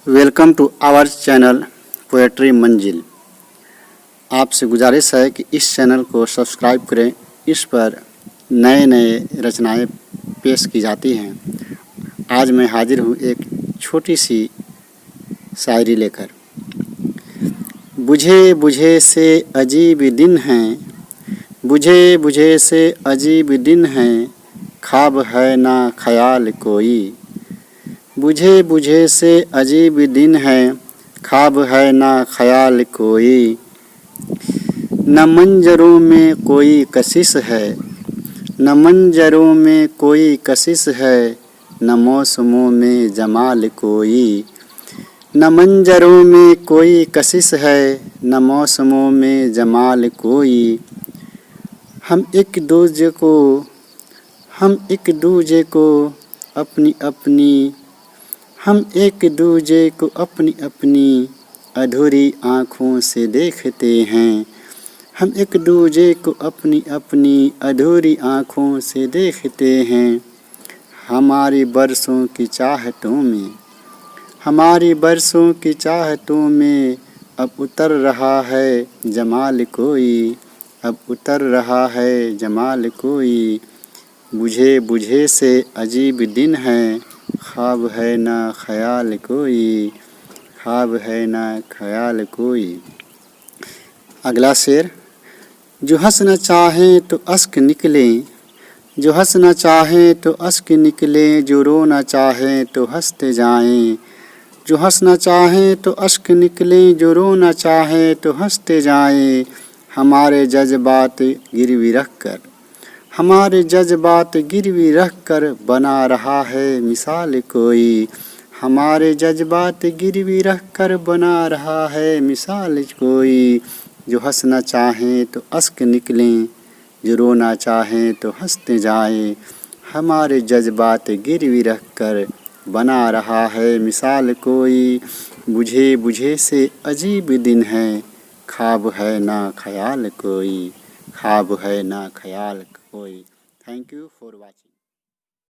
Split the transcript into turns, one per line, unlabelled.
Welcome to our channel poetry Manzil. आपसे गुजारिश है कि इस चैनल को सब्सक्राइब करें। इस पर नए नए रचनाएं पेश की जाती हैं। आज मैं हाजिर हूँ एक छोटी सी शायरी लेकर। बुझे बुझे से अजीब दिन हैं, बुझे बुझे से अजीब दिन हैं, ख्वाब है ना ख्याल कोई। बुझे बुझे से अजीब दिन है, ख्वाब है ना ख्याल कोई। न मंजरों में कोई कशिश है, न मंजरों में कोई कशिश है, न मौसमों में जमाल कोई। न मंजरों में कोई कशिश है, न मौसमों में जमाल कोई। हम एक दूजे को अपनी अपनी हम एक दूजे को अपनी अपनी अधूरी आँखों से देखते हैं। हम एक दूजे को अपनी अपनी अधूरी आँखों से देखते हैं। हमारी बरसों की चाहतों में अब उतर रहा है जमाल कोई, अब उतर रहा है जमाल कोई। बुझे बुझे से अजीब दिन है, ख्वाब है ना ख्याल कोई, ख्वाब है ना ख्याल कोई। अगला शेर। जो हंसना चाहे तो अश्क निकले, जो हंसना चाहे तो अश्क निकले, जो रोना चाहे तो हंसते जाएं। जो हंसना चाहे तो अश्क निकले, जो रोना चाहे तो हंसते जाएं। हमारे जज्बात गिरवी रख कर बना रहा है मिसाल कोई। हमारे जज्बात गिरवी रख कर बना रहा है मिसाल कोई। जो हंसना चाहें तो अश्क निकलें, जो रोना चाहें तो हंसते जाएं। हमारे जज्बात गिरवी रख कर बना रहा है मिसाल कोई। बुझे बुझे से अजीब दिन है, ख्वाब है ना ख्याल कोई, ख्वाब है ना ख्याल कोई। Thank you for watching.